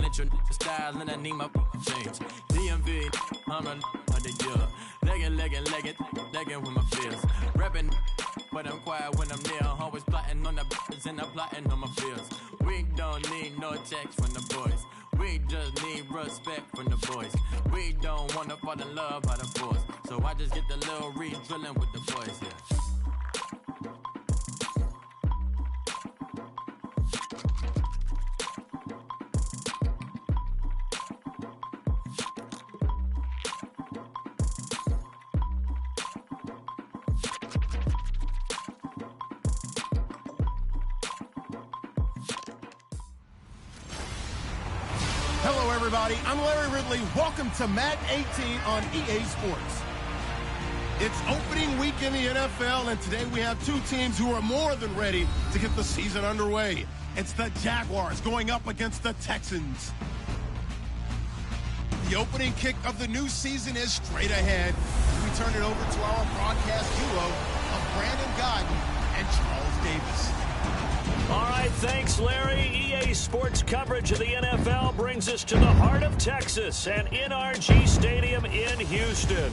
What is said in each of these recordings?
let your style and I need my change. DMV, I'm a year. Legging with my fears. Rapping, but I'm quiet when I'm near. Always plotting on the bitches and I'm plotting on my fears. We don't need no text from the boys. We just need respect from the boys. We don't wanna fall in love by the force. So I just get the little re-drilling with the boys, yeah. Hello, everybody. I'm Larry Ridley. Welcome to Madden 18 on EA Sports. It's opening week in the NFL, and today we have two teams who are more than ready to get the season underway. It's the Jaguars going up against the Texans. The opening kick of the new season is straight ahead. We turn it over to our broadcast duo of Brandon Godden and Charles Davis. All right, thanks, Larry. EA Sports coverage of the NFL brings us to the heart of Texas and NRG Stadium in Houston.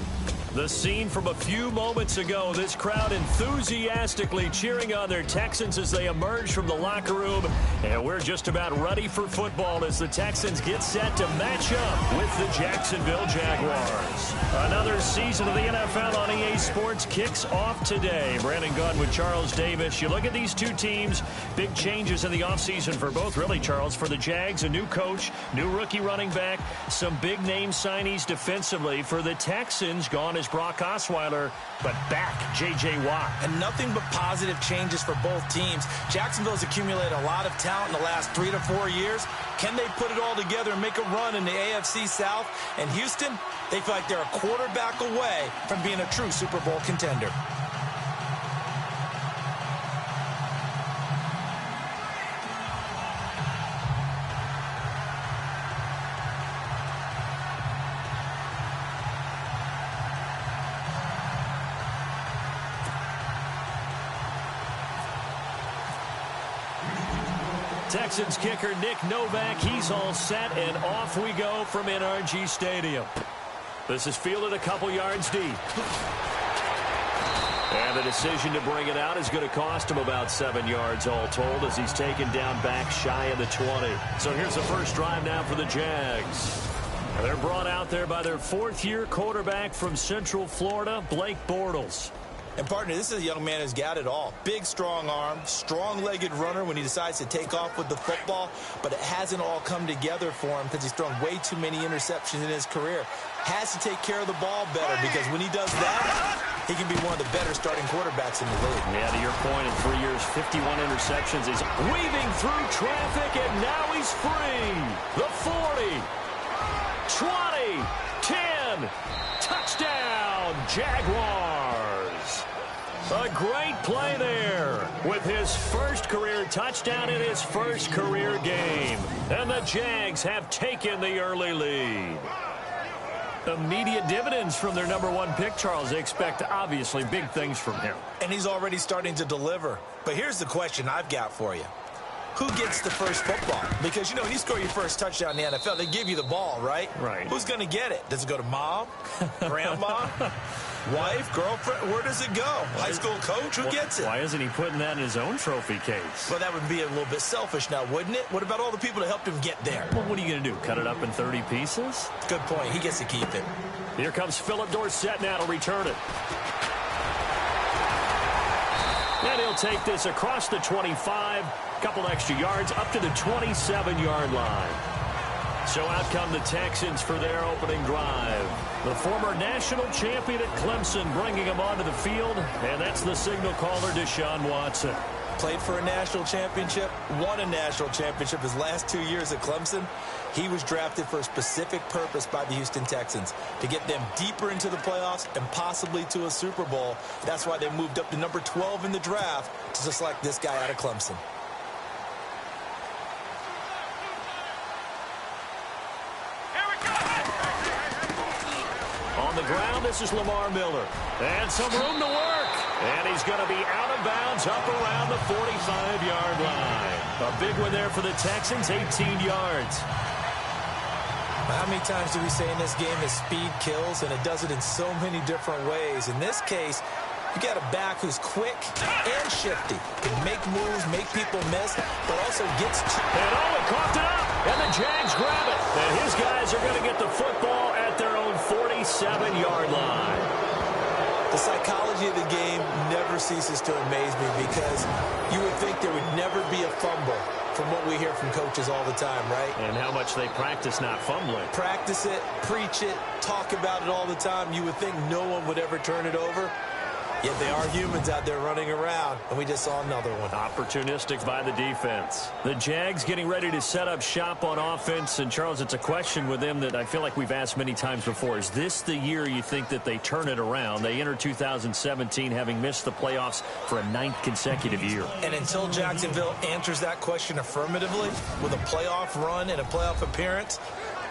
The scene from a few moments ago, this crowd enthusiastically cheering on their Texans as they emerge from the locker room. And we're just about ready for football as the Texans get set to match up with the Jacksonville Jaguars. Another season of the NFL on EA Sports kicks off today. Brandon Gunn with Charles Davis. You look at these two teams, big changes in the offseason for both, really, Charles. For the Jags, a new coach, new rookie running back, some big-name signees defensively. For the Texans, gone is Brock Osweiler, but back J.J. Watt. And nothing but positive changes for both teams. Jacksonville's accumulated a lot of talent in the last 3 to 4 years. Can they put it all together and make a run in the AFC South? And Houston, they feel like they're a quarterback away from being a true Super Bowl contender. Texans kicker Nick Novak, he's all set, and off we go from NRG Stadium. This is fielded a couple yards deep. And the decision to bring it out is going to cost him about 7 yards all told as he's taken down back shy of the 20. So here's the first drive now for the Jags. They're brought out there by their fourth-year quarterback from Central Florida, Blake Bortles. And, partner, this is a young man who's got it all. Big, strong arm, strong-legged runner when he decides to take off with the football. But it hasn't all come together for him because he's thrown way too many interceptions in his career. Has to take care of the ball better because when he does that, he can be one of the better starting quarterbacks in the league. Yeah, to your point, in 3 years, 51 interceptions. He's weaving through traffic, and now he's free. The 40, 20, 10, touchdown, Jaguars. A great play there with his first career touchdown in his first career game. And the Jags have taken the early lead. Immediate dividends from their #1 pick, Charles. They expect, obviously, big things from him. And he's already starting to deliver. But here's the question I've got for you. Who gets the first football? Because, you know, when you score your first touchdown in the NFL, they give you the ball, right? Right. Who's going to get it? Does it go to mom? Grandma? Wife? Girlfriend? Where does it go? High school coach? Who gets it? Why isn't he putting that in his own trophy case? Well, that would be a little bit selfish now, wouldn't it? What about all the people that helped him get there? Well, what are you going to do? Cut it up in 30 pieces? Good point. He gets to keep it. Here comes Philip Dorsett now to return it. And he'll take this across the 25, couple extra yards, up to the 27-yard line. So out come the Texans for their opening drive. The former national champion at Clemson bringing him onto the field, and that's the signal caller, Deshaun Watson. Played for a national championship, won a national championship his last 2 years at Clemson. He was drafted for a specific purpose by the Houston Texans, to get them deeper into the playoffs and possibly to a Super Bowl. That's why they moved up to number 12 in the draft to select this guy out of Clemson. On the ground, this is Lamar Miller. And some room to work. And he's going to be out of bounds up around the 45-yard line. A big one there for the Texans, 18 yards. How many times do we say in this game that speed kills, and it does it in so many different ways? In this case, you got a back who's quick and shifty. Can make moves, make people miss, but also gets to... And he coughed it up, and the Jags grab it. And his guys are going to get the football at their own 47-yard line. The psychology of the game never ceases to amaze me because you would think there would never be a fumble from what we hear from coaches all the time, right? And how much they practice not fumbling. Practice it, preach it, talk about it all the time. You would think no one would ever turn it over. Yet they are humans out there running around, and we just saw another one. Opportunistic by the defense. The Jags getting ready to set up shop on offense. And, Charles, it's a question with them that I feel like we've asked many times before. Is this the year you think that they turn it around? They enter 2017 having missed the playoffs for a 9th consecutive year. And until Jacksonville answers that question affirmatively with a playoff run and a playoff appearance,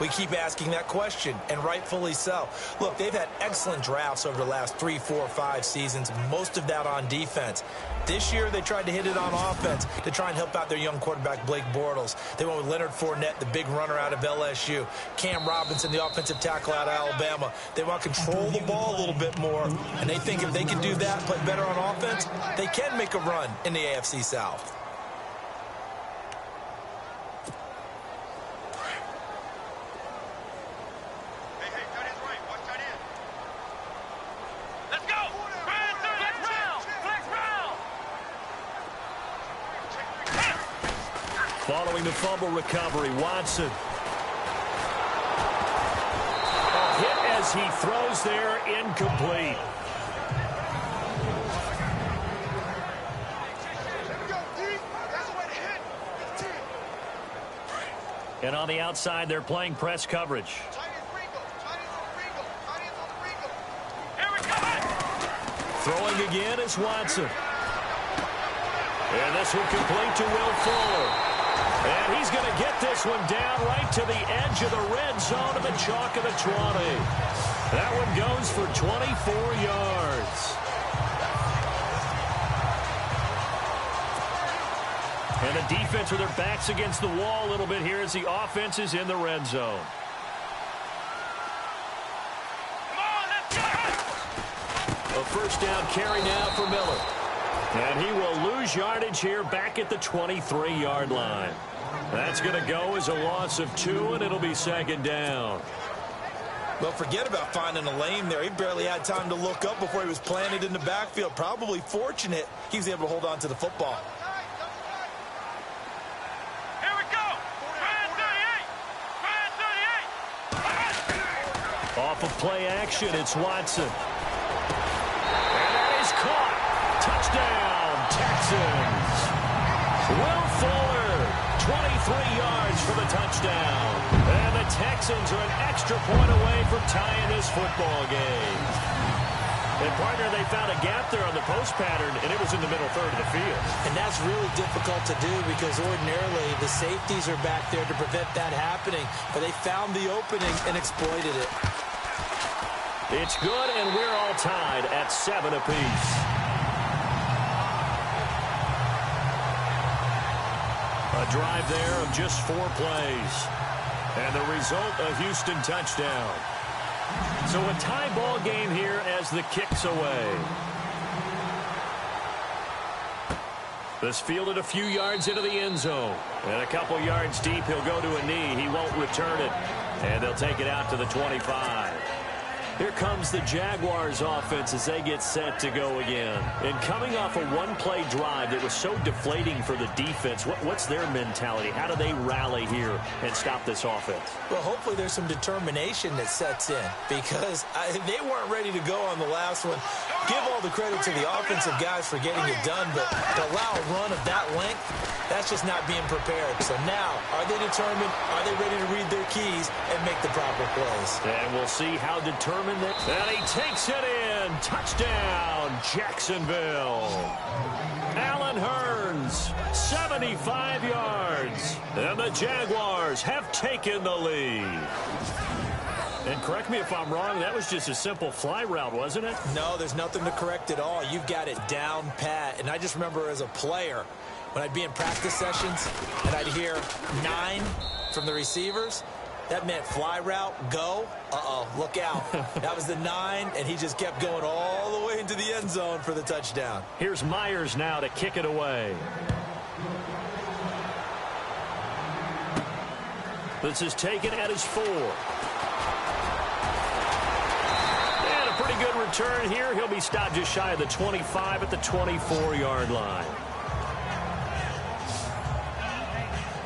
we keep asking that question, and rightfully so. Look, they've had excellent drafts over the last 3, 4, 5 seasons, most of that on defense. This year, they tried to hit it on offense to try and help out their young quarterback, Blake Bortles. They went with Leonard Fournette, the big runner out of LSU. Cam Robinson, the offensive tackle out of Alabama. They want to control the ball a little bit more, and they think if they can do that, play better on offense, they can make a run in the AFC South. Following the fumble recovery, Watson. A hit as he throws there, incomplete. And on the outside, they're playing press coverage. Throwing again is Watson. And this one complete to Will Fuller. And he's going to get this one down right to the edge of the red zone of the chalk of the 20. That one goes for 24 yards. And the defense with their backs against the wall a little bit here as the offense is in the red zone. A first down carry now for Miller. And he will lose yardage here back at the 23-yard line. That's going to go as a loss of 2, and it'll be second down. Well, forget about finding a lane there. He barely had time to look up before he was planted in the backfield. Probably fortunate he was able to hold on to the football. Here we go. Brand 38. Off of play action, it's Watson. And that is caught. Touchdown, Texans. Will Fuller, 23 yards for the touchdown. And the Texans are an extra point away from tying this football game. And, partner, they found a gap there on the post pattern, and it was in the middle third of the field. And that's really difficult to do because ordinarily the safeties are back there to prevent that happening. But they found the opening and exploited it. It's good, and we're all tied at 7 apiece. A drive there of just 4 plays. And the result, a Houston touchdown. So a tie ball game here as the kick's away. This fielded a few yards into the end zone. And a couple yards deep, he'll go to a knee. He won't return it. And they'll take it out to the 25. Here comes the Jaguars offense as they get set to go again. And coming off a one-play drive that was so deflating for the defense, what's their mentality? How do they rally here and stop this offense? Well, hopefully there's some determination that sets in because they weren't ready to go on the last one. Give all the credit to the offensive guys for getting it done, but to allow a run of that length, that's just not being prepared. So now, are they determined? Are they ready to read their keys and make the proper plays? And we'll see how determined they... And he takes it in. Touchdown, Jacksonville. Allen Hurns, 75 yards. And the Jaguars have taken the lead. And correct me if I'm wrong, that was just a simple fly route, wasn't it? No, there's nothing to correct at all. You've got it down pat. And I just remember as a player, when I'd be in practice sessions and I'd hear 9 from the receivers, That meant fly route, go. Uh-oh, look out. That was the 9, and he just kept going all the way into the end zone for the touchdown. Here's Myers now to kick it away. This is taken at his 4. And a pretty good return here. He'll be stopped just shy of the 25 at the 24-yard line.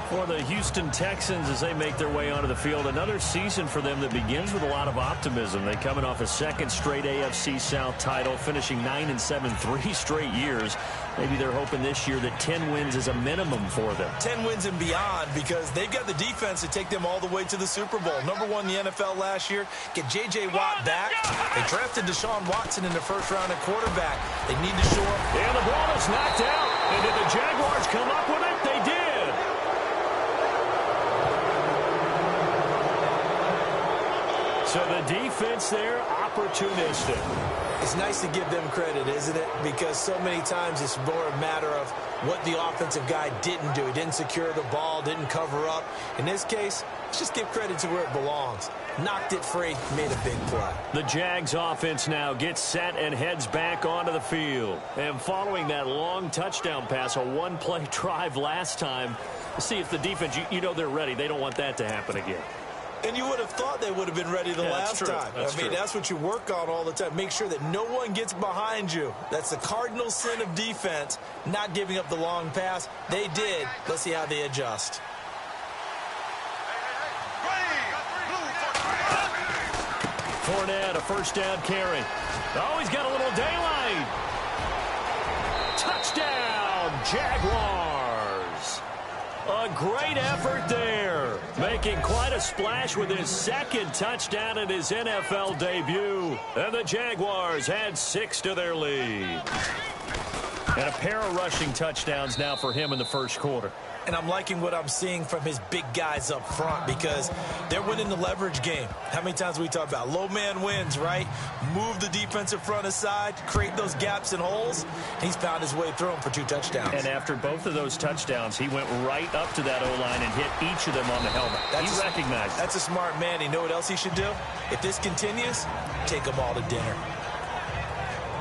For the Houston Texans as they make their way onto the field, another season for them that begins with a lot of optimism. They coming off a second straight AFC South title, finishing 9-7 3 straight years. Maybe they're hoping this year that 10 wins is a minimum for them. 10 wins and beyond, because they've got the defense to take them all the way to the Super Bowl. Number 1 in the NFL last year. Get J.J. Watt back. They drafted Deshaun Watson in the first round at quarterback. They need to show up. And the ball is knocked out. And did the Jaguars come up with it? They did. So the defense there, opportunistic. It's nice to give them credit, isn't it? Because so many times it's more a matter of what the offensive guy didn't do. He didn't secure the ball, didn't cover up. In this case, let's just give credit to where it belongs. Knocked it free, made a big play. The Jags offense now gets set and heads back onto the field. And following that long touchdown pass, a one-play drive last time, see if the defense, you know they're ready. They don't want that to happen again. And you would have thought they would have been ready the last time. That's what you work on all the time. Make sure that no one gets behind you. That's the cardinal sin of defense, not giving up the long pass. They did. Let's see how they adjust. Fournette, a first down carry. Oh, he's got a little daylight. Touchdown, Jaguars. A great effort there, making quite a splash with his second touchdown in his NFL debut. And the Jaguars add 6 to their lead. And a pair of rushing touchdowns now for him in the first quarter. And I'm liking what I'm seeing from his big guys up front, because they're winning the leverage game. How many times we talk about low man wins, right? Move the defensive front aside, create those gaps and holes. He's found his way through them for 2 touchdowns. And after both of those touchdowns, he went right up to that O-line and hit each of them on the helmet. He recognized it. That's a smart man. You know what else he should do? If this continues, take them all to dinner.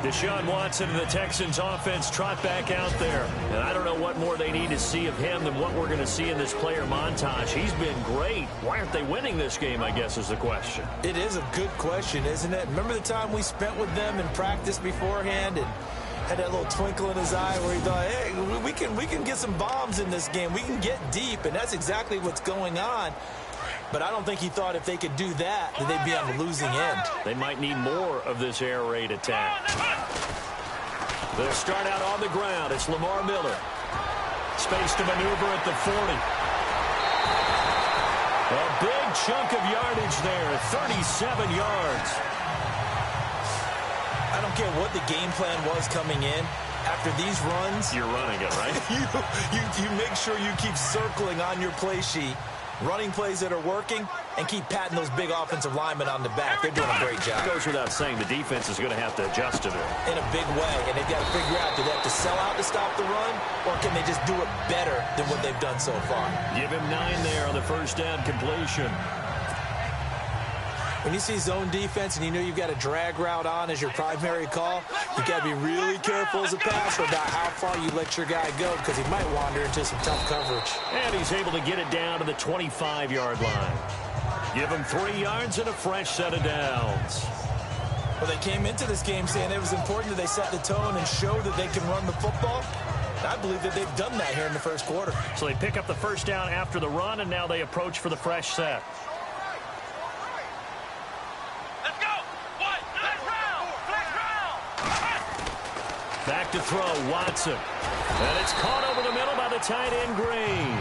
Deshaun Watson and the Texans offense trot back out there. And I don't know what more they need to see of him than what we're going to see in this player montage. He's been great. Why aren't they winning this game, I guess, is the question. It is a good question, isn't it? Remember the time we spent with them in practice beforehand and had that little twinkle in his eye where he thought, hey, we can get some bombs in this game. We can get deep, and that's exactly what's going on. But I don't think he thought if they could do that they'd be on the losing end. They might need more of this air raid attack. They'll start out on the ground. It's Lamar Miller. Space to maneuver at the 40. A big chunk of yardage there, 37 yards. I don't care what the game plan was coming in. After these runs, you're running it, right? you make sure you keep circling on your play sheet, running plays that are working, and keep patting those big offensive linemen on the back. They're doing a great job. It goes without saying the defense is going to have to adjust to it. In a big way, and they've got to figure out, do they have to sell out to stop the run, or can they just do it better than what they've done so far? Give him 9 there on the first down completion. When you see zone defense and you know you've got a drag route on as your primary call, you've got to be really careful as a passer about how far you let your guy go, because he might wander into some tough coverage. And he's able to get it down to the 25-yard line. Give him 3 yards and a fresh set of downs. Well, they came into this game saying it was important that they set the tone and show that they can run the football. I believe that they've done that here in the first quarter. So they pick up the first down after the run, and now they approach for the fresh set. Back to throw, Watson. And it's caught over the middle by the tight end, Green.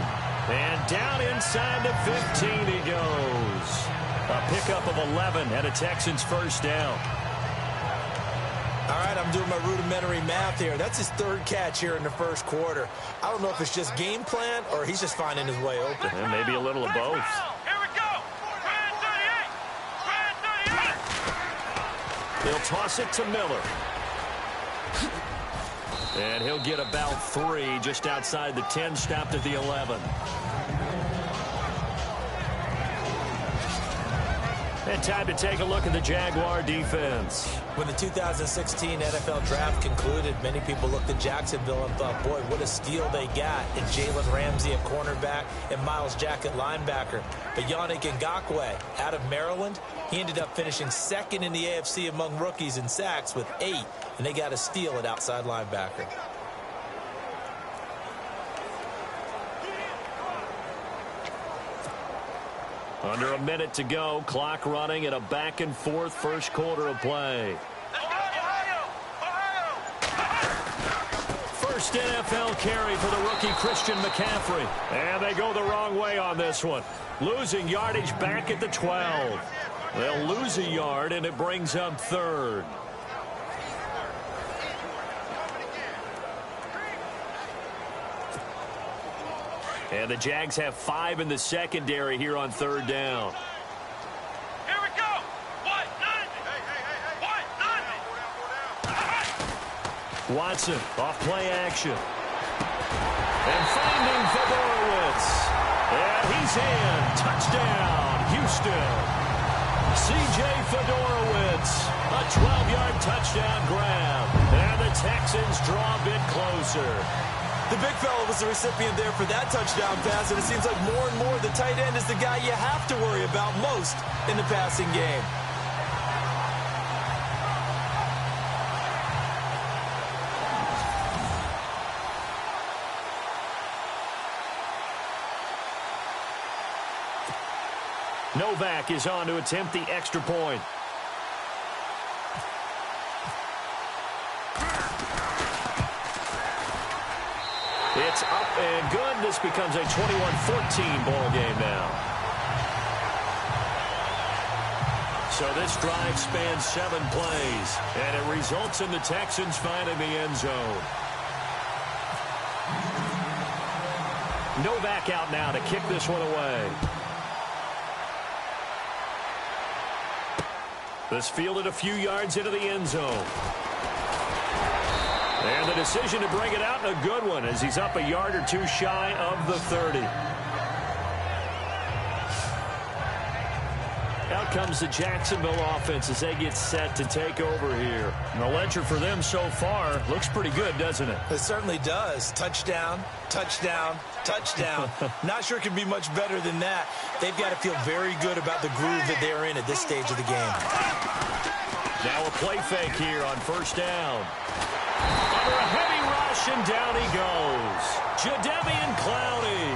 And down inside the 15 he goes. A pickup of 11 and a Texans first down. All right, I'm doing my rudimentary math here. That's his 3rd catch here in the first quarter. I don't know if it's just game plan or he's just finding his way open. And maybe a little of both. Here we go. Brand 38. They'll toss it to Miller. And he'll get about 3 just outside the 10, stopped at the 11. And time to take a look at the Jaguar defense. When the 2016 NFL Draft concluded, many people looked at Jacksonville and thought, boy, what a steal they got in Jalen Ramsey at cornerback and Myles Jack at linebacker. But Yannick Ngakoue out of Maryland, he ended up finishing second in the AFC among rookies in sacks with 8, and they got a steal at outside linebacker. Under a minute to go, clock running, and a back-and-forth first quarter of play. First NFL carry for the rookie Christian McCaffrey. And they go the wrong way on this one. Losing yardage back at the 12. They'll lose a yard, and it brings up third. And the Jags have 5 in the secondary here on third down. Here we go. What? Watson off play action. And finding Fedorowicz. And he's in. Touchdown, Houston. C.J. Fedorowicz. A 12-yard touchdown grab. And the Texans draw a bit closer. The big fella was the recipient there for that touchdown pass, and it seems like more and more the tight end is the guy you have to worry about most in the passing game. Novak is on to attempt the extra point. It's up and good. This becomes a 21-14 ball game now. So this drive spans 7 plays, and it results in the Texans finding the end zone. Novak out now to kick this one away. This fielded a few yards into the end zone. And the decision to bring it out, and a good one, as he's up a yard or two shy of the 30. Out comes the Jacksonville offense as they get set to take over here. And the ledger for them so far looks pretty good, doesn't it? It certainly does. Touchdown, touchdown, touchdown. Not sure it can be much better than that. They've got to feel very good about the groove that they're in at this stage of the game. Now a play fake here on first down. Under a heavy rush, and down he goes. Jadeveon Clowney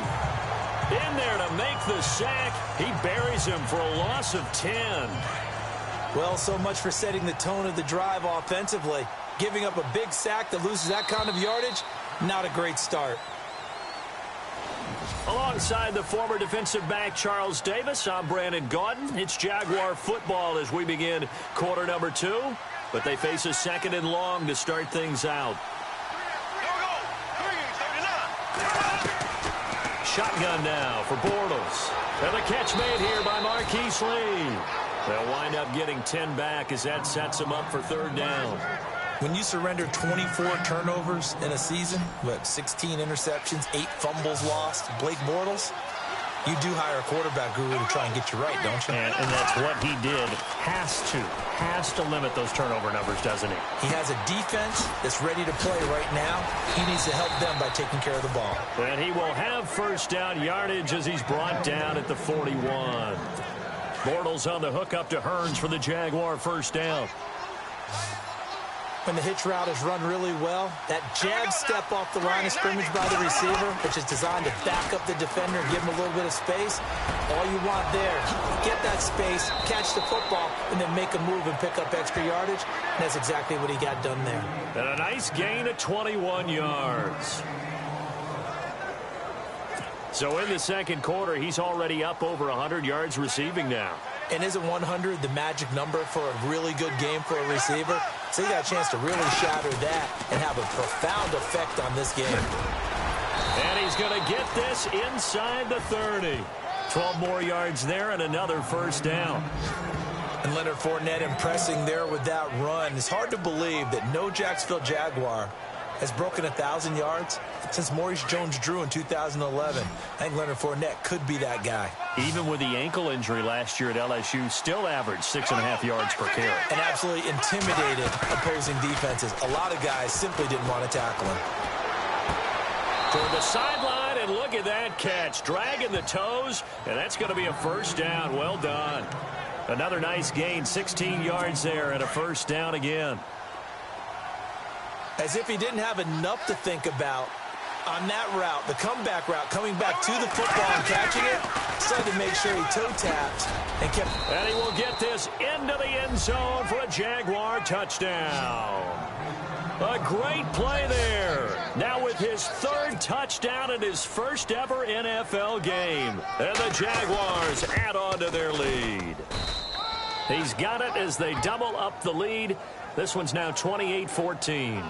in there to make the sack. He buries him for a loss of 10. Well, so much for setting the tone of the drive offensively. Giving up a big sack that loses that kind of yardage, not a great start. Alongside the former defensive back Charles Davis, I'm Brandon Gaudin. It's Jaguar football as we begin quarter number 2. But they face a second and long to start things out. Shotgun now for Bortles. And the catch made here by Marquise Lee. They'll wind up getting 10 back as that sets them up for third down. When you surrender 24 turnovers in a season, 16 interceptions, 8 fumbles lost, Blake Bortles, you do hire a quarterback guru to try and get you right, don't you? And that's what he did. Has to limit those turnover numbers, doesn't he? He has a defense that's ready to play right now. He needs to help them by taking care of the ball. And he will have first down yardage as he's brought down at the 41. Bortles on the hook up to Hearns for the Jaguar first down. When the hitch route is run really well, that jab step off the line of scrimmage by the receiver, which is designed to back up the defender and give him a little bit of space, all you want there, get that space, catch the football, and then make a move and pick up extra yardage. And that's exactly what he got done there. And a nice gain of 21 yards. So in the second quarter, he's already up over 100 yards receiving now. And isn't 100 the magic number for a really good game for a receiver? So he got a chance to really shatter that and have a profound effect on this game. And he's going to get this inside the 30. 12 more yards there and another first down. And Leonard Fournette impressing there with that run. It's hard to believe that no Jacksonville Jaguar has broken 1,000 yards since Maurice Jones-Drew in 2011. I think Leonard Fournette could be that guy. Even with the ankle injury last year at LSU, still averaged 6.5 yards per carry. And absolutely intimidated opposing defenses. A lot of guys simply didn't want to tackle him. Toward the sideline, and look at that catch. Dragging the toes, and that's going to be a first down. Well done. Another nice gain, 16 yards there, and a first down again. As if he didn't have enough to think about on that route, the comeback route, coming back to the football and catching it, decided to make sure he toe tapped and kept. And he will get this into the end zone for a Jaguar touchdown. A great play there. Now with his third touchdown in his first ever NFL game. And the Jaguars add on to their lead. He's got it as they double up the lead. This one's now 28-14.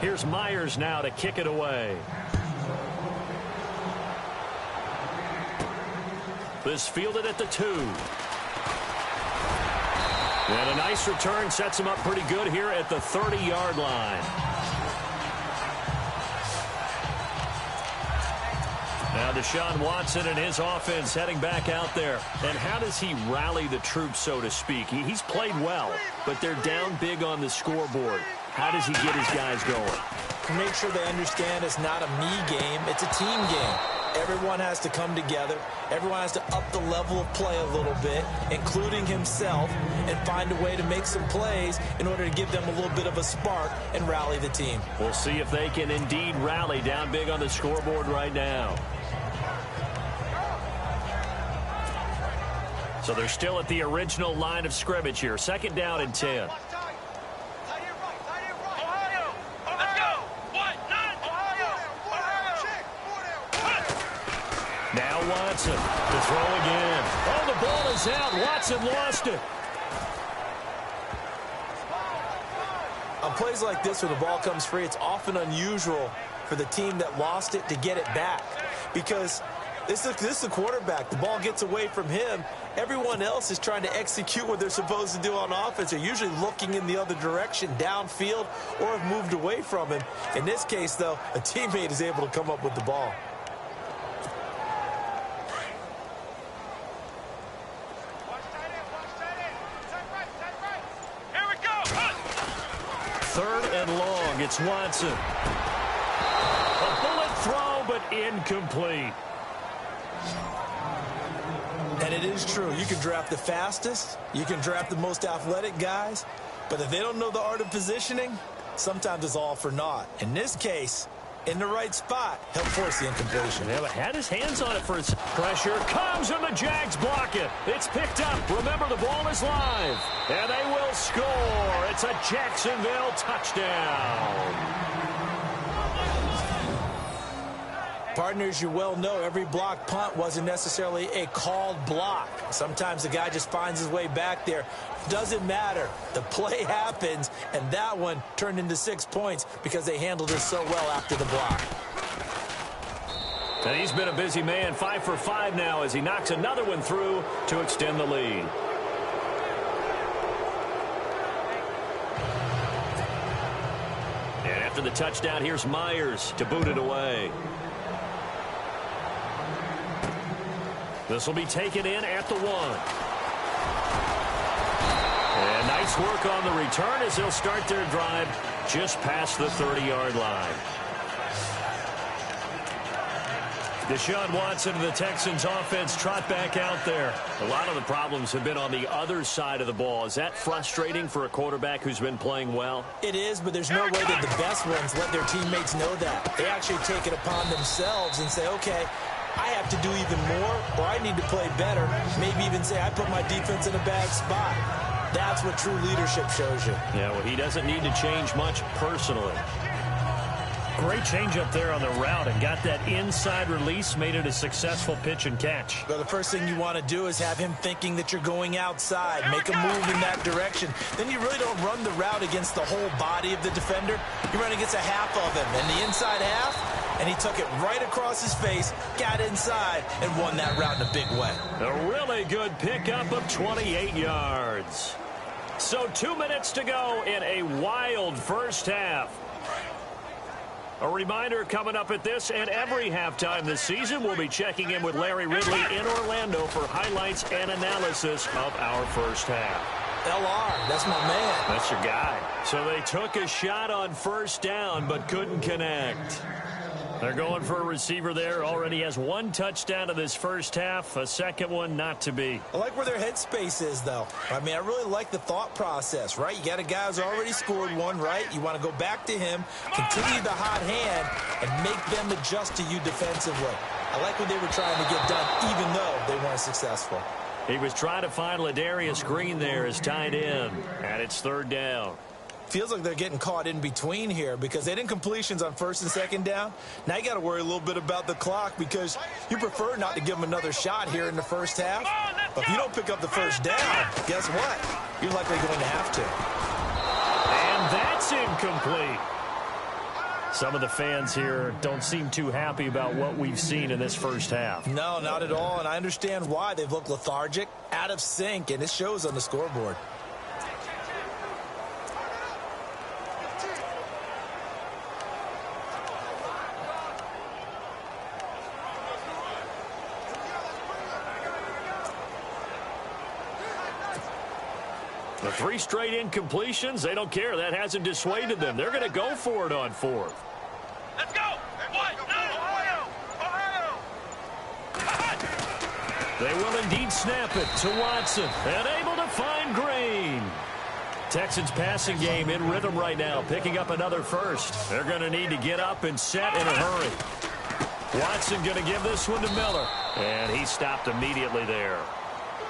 Here's Myers now to kick it away. This fielded at the 2. And a nice return sets him up pretty good here at the 30-yard line. Now Deshaun Watson and his offense heading back out there. And how does he rally the troops, so to speak? He's played well, but they're down big on the scoreboard. How does he get his guys going? To make sure they understand it's not a me game, it's a team game. Everyone has to come together. Everyone has to up the level of play a little bit, including himself, and find a way to make some plays in order to give them a little bit of a spark and rally the team. We'll see if they can indeed rally down big on the scoreboard right now. So they're still at the original line of scrimmage here. 2nd down and 10. Now Watson to throw again. Oh, the ball is out. Watson lost it. On plays like this where the ball comes free, it's often unusual for the team that lost it to get it back. Because this is the quarterback. The ball gets away from him. Everyone else is trying to execute what they're supposed to do on offense. They're usually looking in the other direction, downfield, or have moved away from him. In this case, though, a teammate is able to come up with the ball. Third and long. It's Watson. A bullet throw, but incomplete. And it is true. You can draft the fastest. You can draft the most athletic guys. But if they don't know the art of positioning, sometimes it's all for naught. In this case, in the right spot, he'll force the incompletion. Yeah, but had his hands on it for his pressure. Comes and the Jags block it. It's picked up. Remember, the ball is live. And they will score. It's a Jacksonville touchdown. Partners, you well know every block punt wasn't necessarily a called block. Sometimes the guy just finds his way back there. Doesn't matter. The play happens, and that one turned into 6 points because they handled it so well after the block. And he's been a busy man, 5 for 5 now as he knocks another one through to extend the lead. And after the touchdown, here's Myers to boot it away. This will be taken in at the 1. And nice work on the return as they'll start their drive just past the 30-yard line. Deshaun Watson and the Texans offense trot back out there. A lot of the problems have been on the other side of the ball. Is that frustrating for a quarterback who's been playing well? It is, but there's no way that the best ones let their teammates know that. They actually take it upon themselves and say, okay, I have to do even more, or I need to play better. Maybe even say I put my defense in a bad spot. That's what true leadership shows you. Yeah, well, he doesn't need to change much personally. Great change up there on the route and got that inside release, made it a successful pitch and catch. Well, the first thing you want to do is have him thinking that you're going outside, make a move in that direction. Then you really don't run the route against the whole body of the defender. You run against a half of him, and the inside half, and he took it right across his face, got inside, and won that route in a big way. A really good pickup of 28 yards. So 2 minutes to go in a wild first half. A reminder coming up at this and every halftime this season, we'll be checking in with Larry Ridley in Orlando for highlights and analysis of our first half. LR, that's my man. That's your guy. So they took a shot on first down but couldn't connect. They're going for a receiver there. Already has one touchdown in this first half. A second one not to be. I like where their headspace is, though. I mean, I really like the thought process, right? You got a guy who's already scored one, right? You want to go back to him, continue the hot hand, and make them adjust to you defensively. I like what they were trying to get done, even though they weren't successful. He was trying to find Ladarius Green there as tight end, and it's third down. Feels like they're getting caught in between here because they didn't completions on first and second down. Now you got to worry a little bit about the clock because you prefer not to give them another shot here in the first half. But if you don't pick up the first down, guess what? You're likely going to have to. And that's incomplete. Some of the fans here don't seem too happy about what we've seen in this first half. No, not at all. And I understand why. They've looked lethargic, out of sync, and it shows on the scoreboard. The 3 straight incompletions, they don't care. That hasn't dissuaded them. They're going to go for it on fourth. Let's go. What? Ohio. They will indeed snap it to Watson. And able to find Green. Texans passing game in rhythm right now, picking up another first. They're going to need to get up and set in a hurry. Watson going to give this one to Miller. And he stopped immediately there.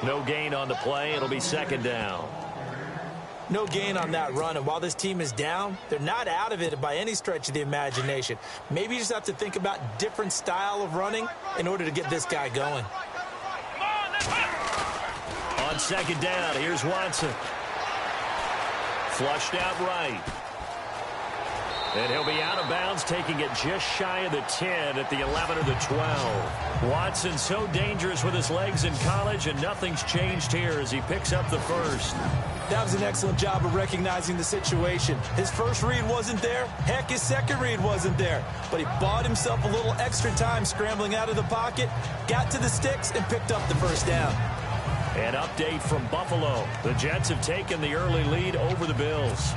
No gain on the play. It'll be second down. No gain on that run, and while this team is down, they're not out of it by any stretch of the imagination. Maybe you just have to think about different style of running in order to get this guy going. On second down, here's Watson. Flushed out right. And he'll be out of bounds, taking it just shy of the 10 at the 11 or the 12. Watson so dangerous with his legs in college, and nothing's changed here as he picks up the first. That was an excellent job of recognizing the situation. His first read wasn't there. Heck, his second read wasn't there. But he bought himself a little extra time scrambling out of the pocket, got to the sticks, and picked up the first down. An update from Buffalo. The Jets have taken the early lead over the Bills.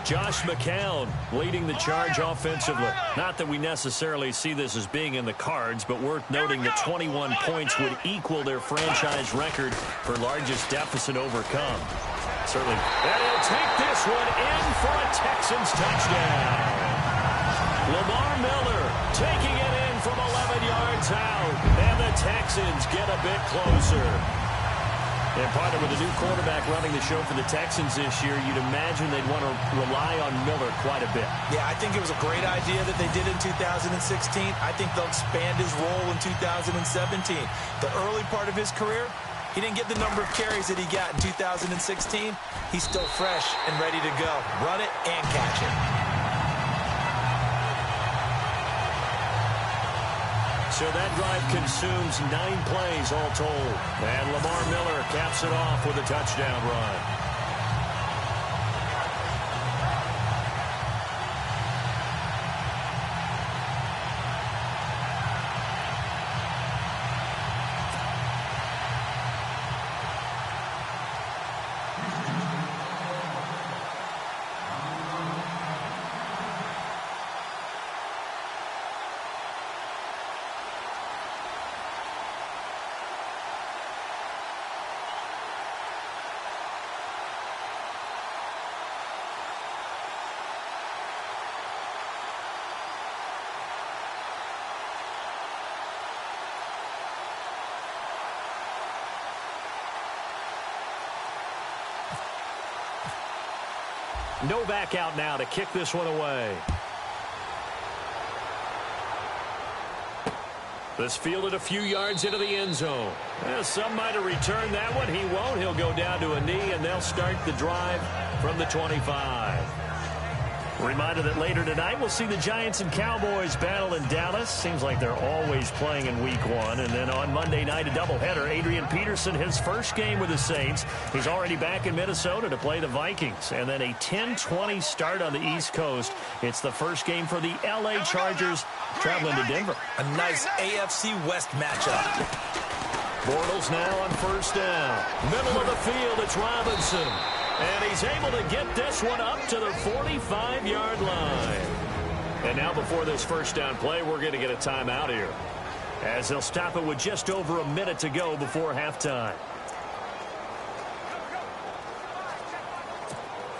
Josh McCown leading the charge offensively. Not that we necessarily see this as being in the cards, but worth noting that 21 points would equal their franchise record for largest deficit overcome. Certainly. And he'll take this one in for a Texans touchdown. Lamar Miller taking it in from 11 yards out. And the Texans get a bit closer. And partner with a new quarterback running the show for the Texans this year, you'd imagine they'd want to rely on Miller quite a bit. Yeah, I think it was a great idea that they did in 2016. I think they'll expand his role in 2017. The early part of his career, he didn't get the number of carries that he got in 2016. He's still fresh and ready to go. Run it and catch it. So that drive consumes 9 plays all told. And Lamar Miller caps it off with a touchdown run. No back out now to kick this one away. This fielded a few yards into the end zone. Well, some might have returned that one. He won't. He'll go down to a knee, and they'll start the drive from the 25. Reminder that later tonight we'll see the Giants and Cowboys battle in Dallas. Seems like they're always playing in week 1. And then on Monday night, a doubleheader. Adrian Peterson, his first game with the Saints. He's already back in Minnesota to play the Vikings. And then a 10:20 start on the East Coast. It's the first game for the L.A. Chargers traveling to Denver. A nice AFC West matchup. Bortles now on first down. Middle of the field, it's Robinson. And he's able to get this one up to the 45-yard line. And now before this first down play, we're going to get a timeout here, as they'll stop it with just over a minute to go before halftime.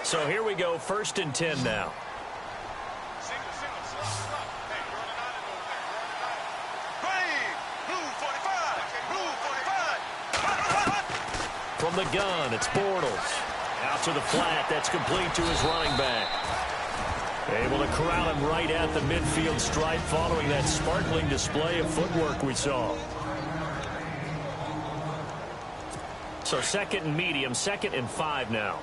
So here we go, 1st and 10 now. From the gun, it's Bortles. Out to the flat, that's complete to his running back. Able to corral him right at the midfield stripe following that sparkling display of footwork we saw. So 2nd and medium, 2nd and 5 now.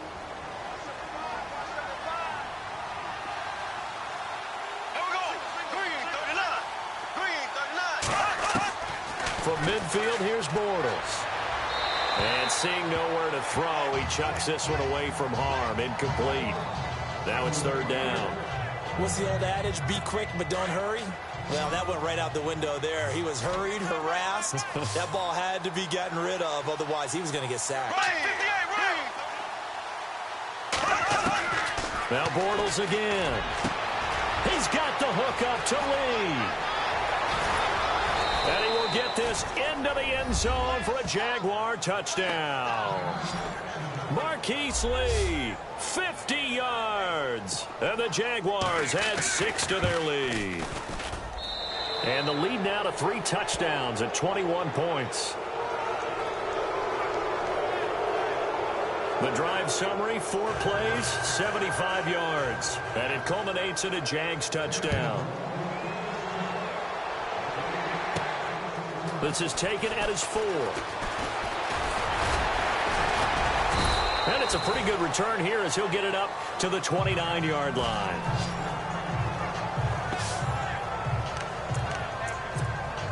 From midfield, here's Bortles. And seeing nowhere to throw, he chucks this one away from harm. Incomplete. Now it's 3rd down. What's the old adage? Be quick, but don't hurry. Well, that went right out the window there. He was hurried, harassed. That ball had to be gotten rid of. Otherwise, he was going to get sacked. Now Bortles again. He's got the hook up to Lee. And he will get this into the end zone for a Jaguar touchdown. Marquise Lee, 50 yards. And the Jaguars add 6 to their lead. And the lead now to 3 touchdowns at 21 points. The drive summary, 4 plays, 75 yards. And it culminates in a Jags touchdown. This is taken at his 4. And it's a pretty good return here as he'll get it up to the 29-yard line.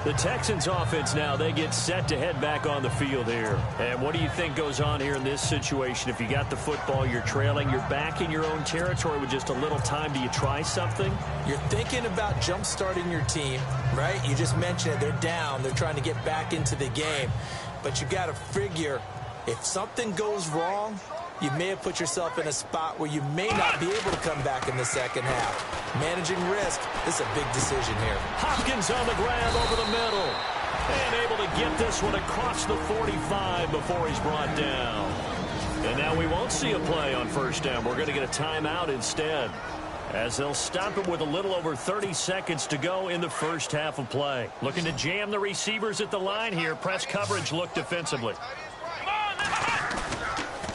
The Texans offense now, they get set to head back on the field here. And what do you think goes on here in this situation? If you got the football, you're trailing, you're back in your own territory with just a little time. Do you try something? You're thinking about jump-starting your team, right? You just mentioned it. They're down. They're trying to get back into the game. But you got to figure, if something goes wrong, you may have put yourself in a spot where you may not be able to come back in the second half. Managing risk is a big decision here. Hopkins on the grab over the middle. And able to get this one across the 45 before he's brought down. And now we won't see a play on first down. We're going to get a timeout instead, as they'll stop it with a little over 30 seconds to go in the first half of play. Looking to jam the receivers at the line here. Press coverage look defensively.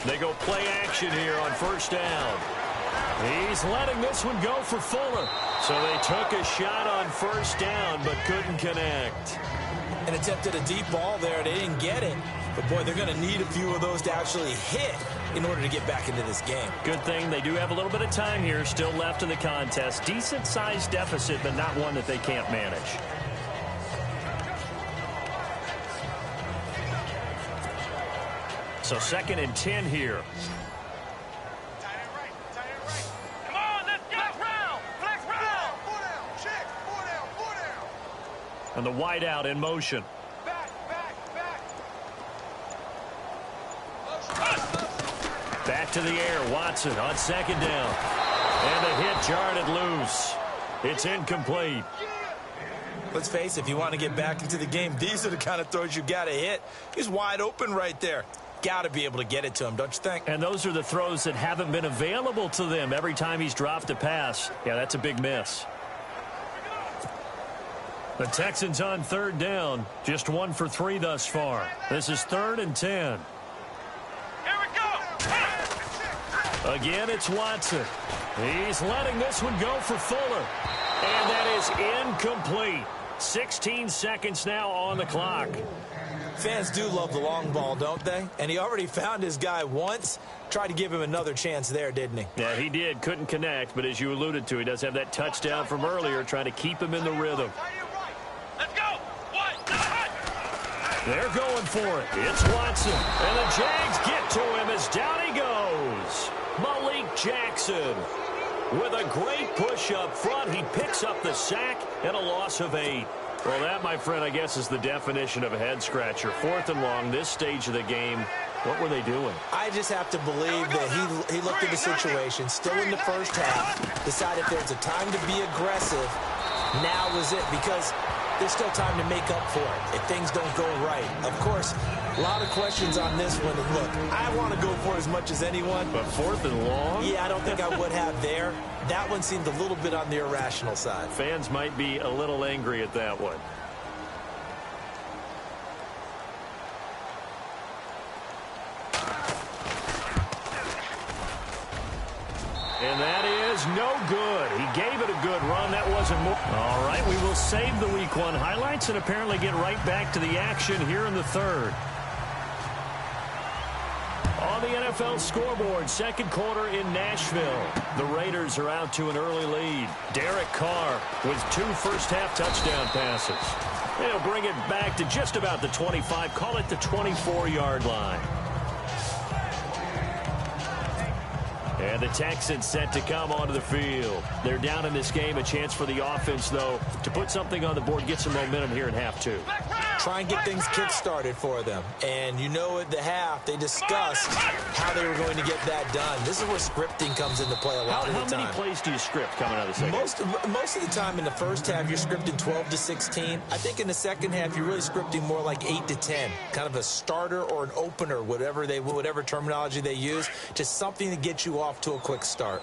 They go play action here on first down. He's letting this one go for Fuller. So they took a shot on first down but couldn't connect. And attempted a deep ball there. They didn't get it. But, boy, they're going to need a few of those to actually hit in order to get back into this game. Good thing they do have a little bit of time here still left in the contest. Decent-sized deficit, but not one that they can't manage. So 2nd and 10 here. Come on, let's get round. Flex round. 4 down. Check. 4 down. 4 down. And the wideout in motion. Back. Back to the air. Watson on 2nd down. And the hit jarred it loose. It's incomplete. Let's face it, if you want to get back into the game, these are the kind of throws you got to hit. He's wide open right there. Got to be able to get it to him, don't you think? And those are the throws that haven't been available to them every time he's dropped a pass. Yeah, that's a big miss. The Texans on 3rd down. Just 1 for 3 thus far. This is 3rd and 10. Here we go. Again, it's Watson. He's letting this one go for Fuller. And that is incomplete. 16 seconds now on the clock. Fans do love the long ball, don't they? And he already found his guy once. Tried to give him another chance there, didn't he? Yeah, he did. Couldn't connect, but as you alluded to, he does have that touchdown from earlier, trying to keep him in the rhythm. Let's go. They're going for it. It's Watson. And the Jags get to him as down he goes. Malik Jackson with a great push up front. He picks up the sack and a loss of 8. Well, that, my friend, I guess is the definition of a head-scratcher. 4th and long, this stage of the game. What were they doing? I just have to believe that he looked at the situation, still in the first half, decided there's a time to be aggressive. Now was it, because there's still time to make up for it if things don't go right. Of course, a lot of questions on this one. And look, I want to go for as much as anyone. But 4th and long? Yeah, I don't think I would have there. That one seemed a little bit on the irrational side. Fans might be a little angry at that one. And that is no good. He gave it a good run. That wasn't more. All right, we will save the Week 1 highlights and apparently get right back to the action here in the 3rd. On the NFL scoreboard, 2nd quarter in Nashville. The Raiders are out to an early lead. Derek Carr with 2 first-half touchdown passes. They'll bring it back to just about the 25, call it the 24-yard line. And the Texans set to come onto the field. They're down in this game. A chance for the offense, though, to put something on the board, get some momentum here in half 2. Try and get things kick-started for them. And you know at the half, they discussed how they were going to get that done. This is where scripting comes into play a lot of the time. How many plays do you script coming out of the second? Most of the time in the first half, you're scripting 12 to 16. I think in the second half, you're really scripting more like 8 to 10. Kind of a starter or an opener, whatever terminology they use. Just something to get you off to a quick start.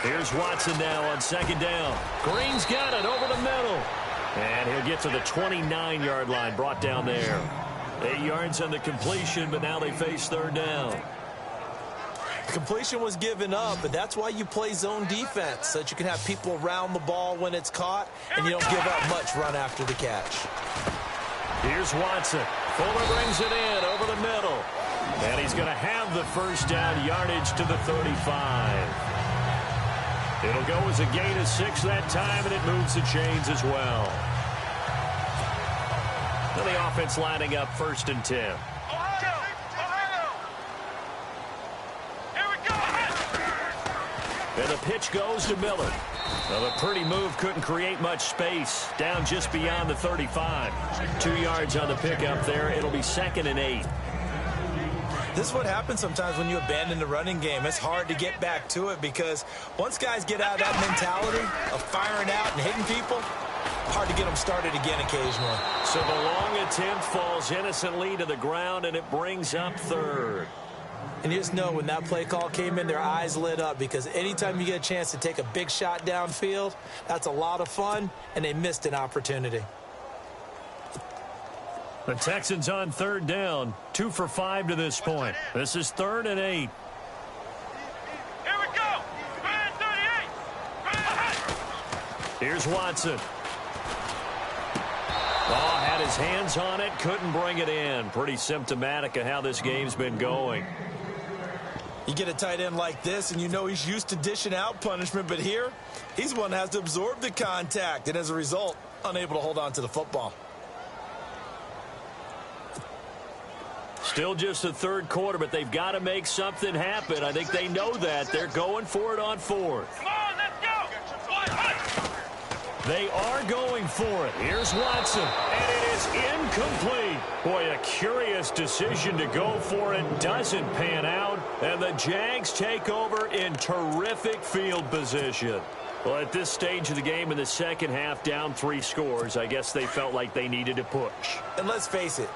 Here's Watson now on 2nd down. Green's got it over the middle. And he'll get to the 29-yard line, brought down there. 8 yards on the completion, but now they face 3rd down. Completion was given up, but that's why you play zone defense, so that you can have people around the ball when it's caught, and you don't give up much run after the catch. Here's Watson. Fuller brings it in over the middle. And he's going to have the first down, yardage to the 35. It'll go as a gain of 6 that time, and it moves the chains as well. Now the offense lining up 1st and 10. And the pitch goes to Miller. Well, a pretty move, couldn't create much space. Down just beyond the 35. 2 yards on the pickup there. It'll be 2nd and 8. This is what happens sometimes when you abandon the running game. It's hard to get back to it because once guys get out of that mentality of firing out and hitting people, hard to get them started again occasionally. So the long attempt falls innocently to the ground, and it brings up 3rd. And you just know when that play call came in, their eyes lit up because anytime you get a chance to take a big shot downfield, that's a lot of fun, and they missed an opportunity. The Texans on 3rd down, 2 for 5 to this point. This is 3rd and 8. Here we go. 38. Here's Watson. Oh, had his hands on it, couldn't bring it in. Pretty symptomatic of how this game's been going. You get a tight end like this, and you know he's used to dishing out punishment, but here, he's one that has to absorb the contact, and as a result, unable to hold on to the football. Still just the 3rd quarter, but they've got to make something happen. I think they know that. They're going for it on 4th. Come on, let's go. They are going for it. Here's Watson, and it is incomplete. Boy, a curious decision to go for it. Doesn't pan out, and the Jags take over in terrific field position. Well, at this stage of the game in the second half, down 3 scores, I guess they felt like they needed to push. And let's face it,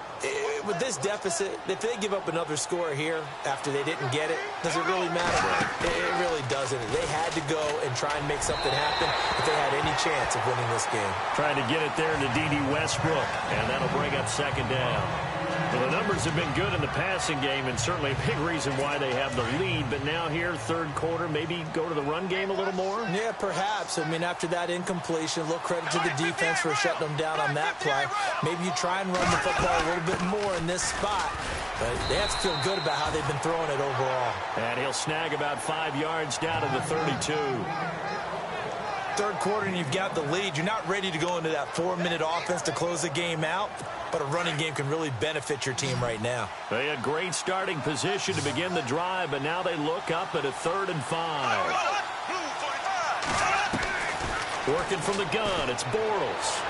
with this deficit, if they give up another score here after they didn't get it, does it really matter? It really doesn't. They had to go and try and make something happen if they had any chance of winning this game. Trying to get it there to D.D. Westbrook, and that'll bring up 2nd down. Well, the numbers have been good in the passing game, and certainly a big reason why they have the lead. But now here, third quarter, maybe go to the run game a little more? Yeah, perhaps. I mean, after that incompletion, a little credit to the defense for shutting them down on that play. Maybe you try and run the football a little bit more in this spot. But they have to feel good about how they've been throwing it overall. And he'll snag about 5 yards down to the 32. Third quarter and you've got the lead. You're not ready to go into that 4-minute offense to close the game out, but a running game can really benefit your team right now. They had great starting position to begin the drive, but now they look up at a 3rd and 5. Working from the gun, it's Bortles.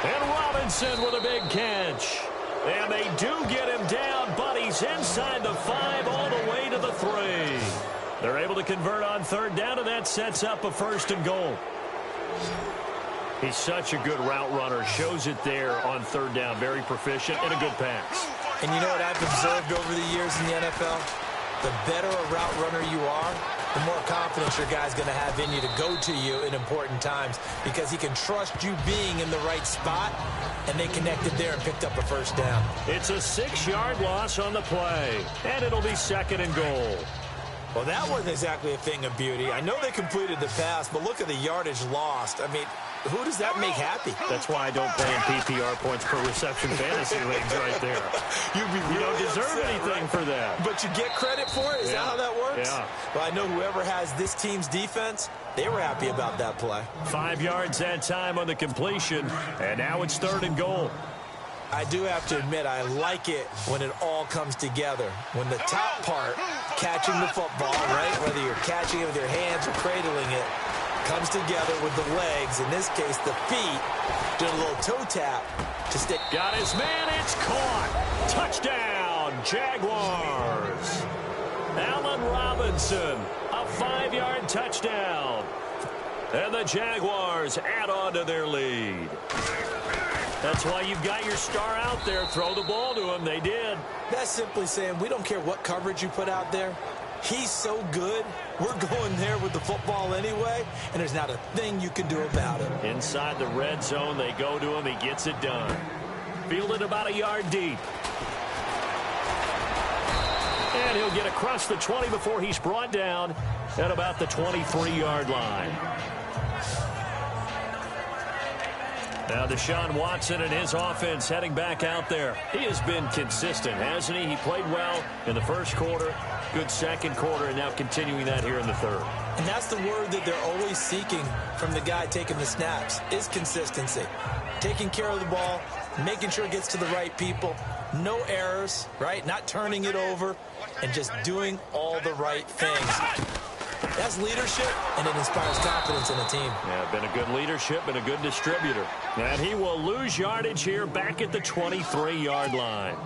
And Robinson with a big catch. And they do get him down, but he's inside the 5 all the way to the 3. They're able to convert on 3rd down, and that sets up a 1st and goal. He's such a good route runner. Shows it there on 3rd down. Very proficient and a good pass. And you know what I've observed over the years in the NFL? The better a route runner you are, the more confidence your guy's going to have in you to go to you in important times because he can trust you being in the right spot, and they connected there and picked up a 1st down. It's a 6-yard loss on the play, and it'll be 2nd and goal. Well, that wasn't exactly a thing of beauty. I know they completed the pass, but look at the yardage lost. I mean, who does that make happy? That's why I don't play in PPR points per reception fantasy leagues right there. You don't deserve anything for that. But you get credit for it? Is that how that works? Yeah. Well, I know whoever has this team's defense, they were happy about that play. 5 yards that time on the completion, and now it's 3rd and goal. I do have to admit, I like it when it all comes together. When the top part, catching the football, right, whether you're catching it with your hands or cradling it, comes together with the legs, in this case the feet, doing a little toe tap to stick. Got his man, it's caught. Touchdown, Jaguars. Allen Robinson, a 5-yard touchdown. And the Jaguars add on to their lead. That's why you've got your star out there. Throw the ball to him. They did. That's simply saying we don't care what coverage you put out there. He's so good, we're going there with the football anyway, and there's not a thing you can do about it. Inside the red zone, they go to him. He gets it done. Fielded about a yard deep. And he'll get across the 20 before he's brought down at about the 23-yard line. Now Deshaun Watson and his offense heading back out there. He has been consistent, hasn't he? He played well in the first quarter, good second quarter, and now continuing that here in the 3rd. And that's the word that they're always seeking from the guy taking the snaps, is consistency. Taking care of the ball, making sure it gets to the right people, no errors, right? Not turning it over, and just doing all the right things. That's leadership, and it inspires confidence in a team. Yeah, been a good leadership and a good distributor. And he will lose yardage here back at the 23-yard line.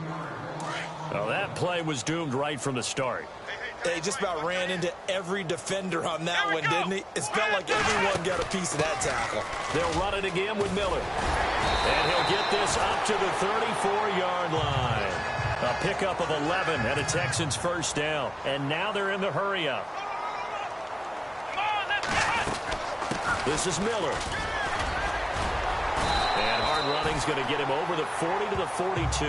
Well, that play was doomed right from the start. They just about ran into every defender on that one, didn't he? It felt like everyone got a piece of that tackle. They'll run it again with Miller. And he'll get this up to the 34-yard line. A pickup of 11 and a Texans 1st down. And now they're in the hurry-up. This is Miller. And hard running's going to get him over the 40 to the 42.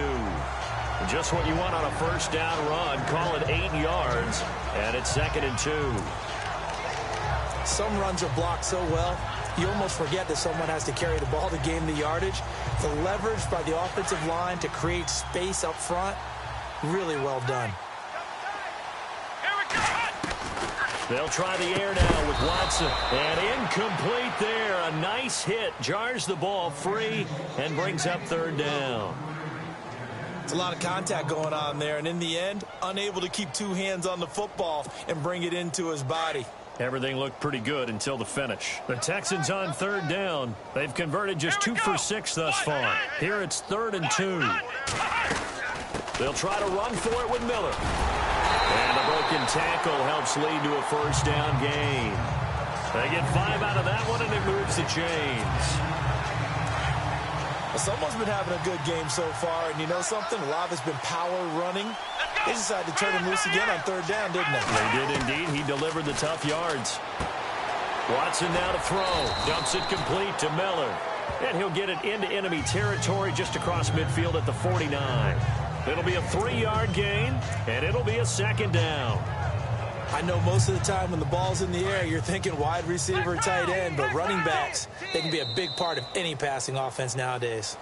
Just what you want on a 1st down run. Call it 8 yards. And it's 2nd and 2. Some runs are blocked so well, you almost forget that someone has to carry the ball to gain the yardage. The leverage by the offensive line to create space up front, really well done. They'll try the air now with Watson. And incomplete there. A nice hit. Jars the ball free and brings up 3rd down. It's a lot of contact going on there. And in the end, unable to keep 2 hands on the football and bring it into his body. Everything looked pretty good until the finish. The Texans on 3rd down. They've converted just 2 for 6 thus far. Here it's 3rd and 2. They'll try to run for it with Miller. And a broken tackle helps lead to a 1st down gain. They get 5 out of that one, and it moves the chains. Well, someone's been having a good game so far, and you know something? A lot has been power running. They decided to turn him loose again on 3rd down, didn't they? They did indeed. He delivered the tough yards. Watson now to throw. Dumps it complete to Miller. And he'll get it into enemy territory just across midfield at the 49. It'll be a 3-yard gain, and it'll be a second down. I know most of the time when the ball's in the air, you're thinking wide receiver, tight end, but running backs, they can be a big part of any passing offense nowadays.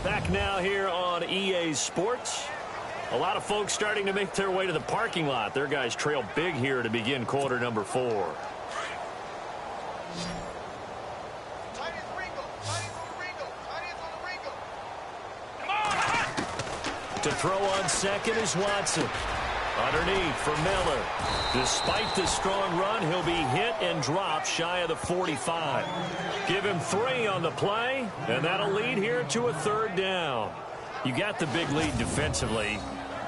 Back now here on EA Sports. A lot of folks starting to make their way to the parking lot. Their guys trail big here to begin quarter number 4. To throw on second is Watson. Underneath for Miller. Despite the strong run, he'll be hit and dropped shy of the 45. Give him 3 on the play, and that'll lead here to a 3rd down. You got the big lead defensively.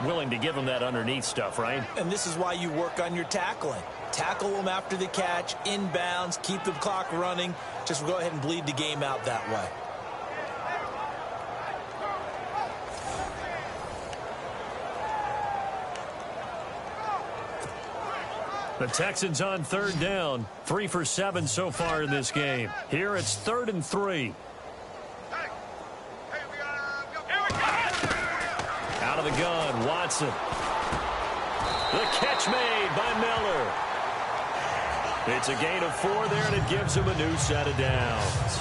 Willing to give him that underneath stuff, right? And this is why you work on your tackling. Tackle them after the catch, inbounds, keep the clock running. Just go ahead and bleed the game out that way. The Texans on 3rd down. 3 for 7 so far in this game. Here it's 3rd and 3. Out of the gun, Watson. The catch made by Miller. It's a gain of 4 there, and it gives him a new set of downs.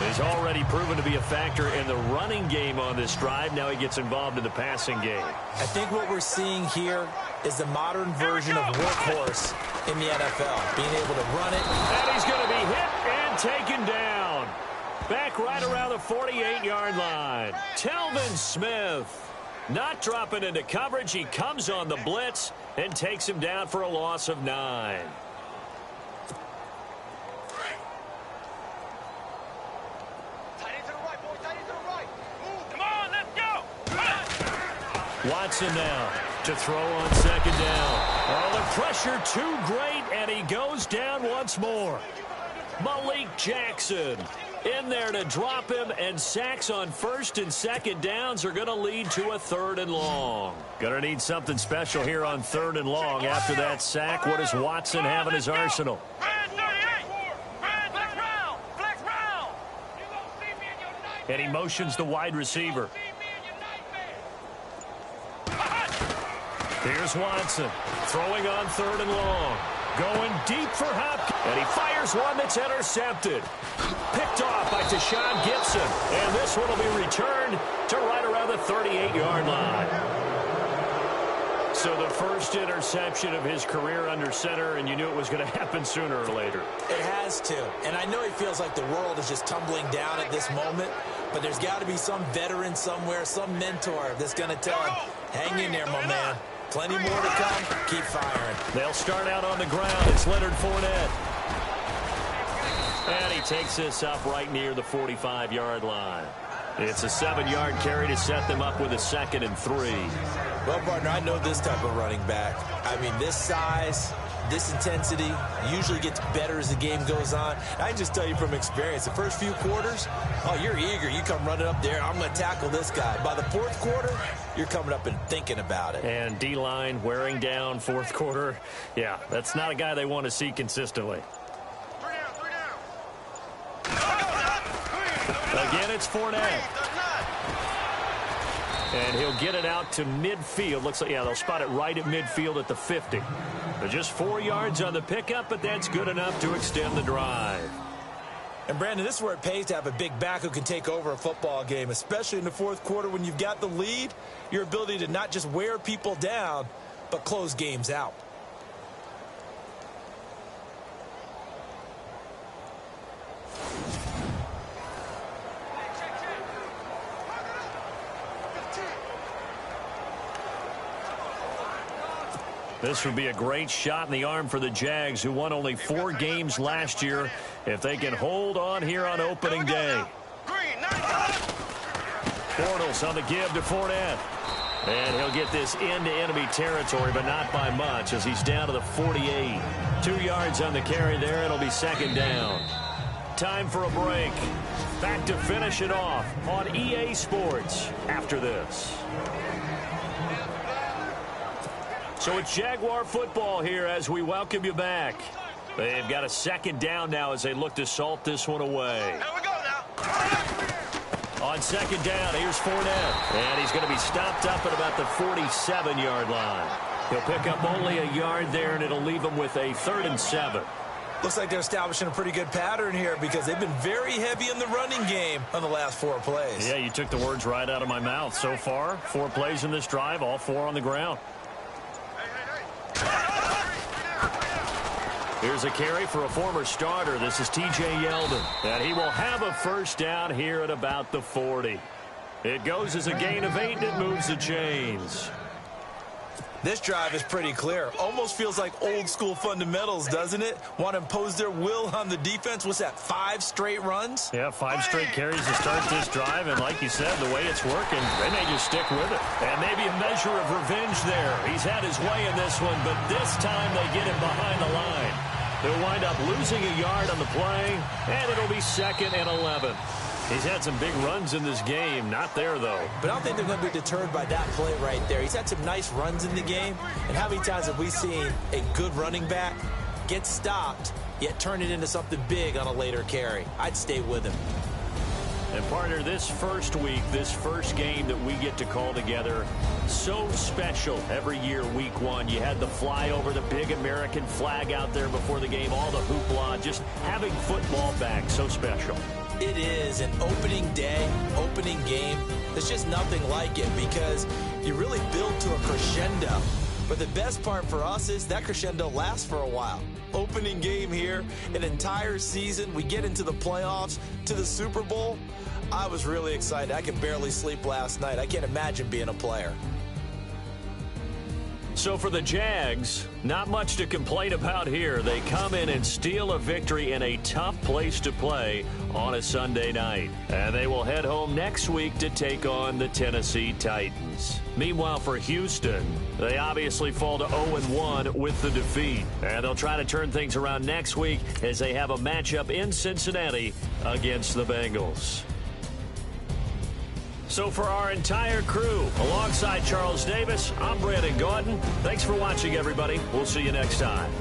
He's already proven to be a factor in the running game on this drive. Now he gets involved in the passing game. I think what we're seeing here is the modern version of workhorse in the NFL, being able to run it. And he's going to be hit and taken down. Back right around the 48-yard line. Telvin Smith not dropping into coverage. He comes on the blitz and takes him down for a loss of 9. Watson now to throw on 2nd down. Oh, the pressure too great, and he goes down once more. Malik Jackson in there to drop him, and sacks on 1st and 2nd downs are going to lead to a 3rd and long. Going to need something special here on 3rd and long. After that sack, what does Watson have in his arsenal? And he motions the wide receiver. Here's Watson throwing on 3rd and long. Going deep for Hopkins. And he fires one that's intercepted. Picked off by Tashawn Gibson. And this one will be returned to right around the 38-yard line. So the first interception of his career under center, and you knew it was going to happen sooner or later. It has to. And I know he feels like the world is just tumbling down at this moment, but there's got to be some veteran somewhere, some mentor that's going to tell him, hang in there, my man. Plenty more to come. Keep firing. They'll start out on the ground. It's Leonard Fournette. And he takes this up right near the 45-yard line. It's a 7-yard carry to set them up with a 2nd and 3. Well, partner, I know this type of running back. I mean, this size, this intensity usually gets better as the game goes on. I can just tell you from experience, the first few quarters, oh, you're eager. You come running up there, I'm going to tackle this guy. By the 4th quarter, you're coming up and thinking about it. And D-line wearing down 4th quarter. Yeah, that's not a guy they want to see consistently. Again, it's Fournette. And he'll get it out to midfield. Looks like, yeah, they'll spot it right at midfield at the 50. They're just 4 yards on the pickup, but that's good enough to extend the drive. And, Brandon, this is where it pays to have a big back who can take over a football game, especially in the 4th quarter when you've got the lead, your ability to not just wear people down, but close games out. This would be a great shot in the arm for the Jags, who won only 4 games last year, if they can hold on here on opening day. Bortles on the give to Fournette. And he'll get this into enemy territory, but not by much, as he's down to the 48. 2 yards on the carry there. It'll be 2nd down. Time for a break. Back to finish it off on EA Sports after this. So it's Jaguar football here as we welcome you back. They've got a second down now as they look to salt this one away. Here we go now. On second down, here's Fournette. And he's going to be stopped up at about the 47-yard line. He'll pick up only a yard there, and it'll leave him with a 3rd and 7. Looks like they're establishing a pretty good pattern here because they've been very heavy in the running game on the last 4 plays. Yeah, you took the words right out of my mouth. So far, 4 plays in this drive, all 4 on the ground. Here's a carry for a former starter. This is T.J. Yeldon. And he will have a first down here at about the 40. It goes as a gain of 8, and it moves the chains. This drive is pretty clear. Almost feels like old school fundamentals, doesn't it? Want to impose their will on the defense. What's that, 5 straight runs? Yeah, 5 straight carries to start this drive. And like you said, the way it's working, they may just stick with it. And maybe a measure of revenge there. He's had his way in this one, but this time they get him behind the line. They'll wind up losing a yard on the play, and it'll be 2nd and 11. He's had some big runs in this game. Not there, though. But I don't think they're going to be deterred by that play right there. He's had some nice runs in the game. And how many times have we seen a good running back get stopped, yet turn it into something big on a later carry? I'd stay with him. And, partner, this first week, this first game that we get to call together, so special every year, week 1. You had the flyover, the big American flag out there before the game, all the hoopla, just having football back, so special. It is an opening day, opening game. There's just nothing like it because you really build to a crescendo. But the best part for us is that crescendo lasts for a while. Opening game here, an entire season. We get into the playoffs, to the Super Bowl. I was really excited. I could barely sleep last night. I can't imagine being a player. So for the Jags, not much to complain about here. They come in and steal a victory in a tough place to play on a Sunday night. And they will head home next week to take on the Tennessee Titans. Meanwhile, for Houston, they obviously fall to 0-1 with the defeat. And they'll try to turn things around next week as they have a matchup in Cincinnati against the Bengals. So for our entire crew, alongside Charles Davis, I'm Brandon Gaudin. Thanks for watching, everybody. We'll see you next time.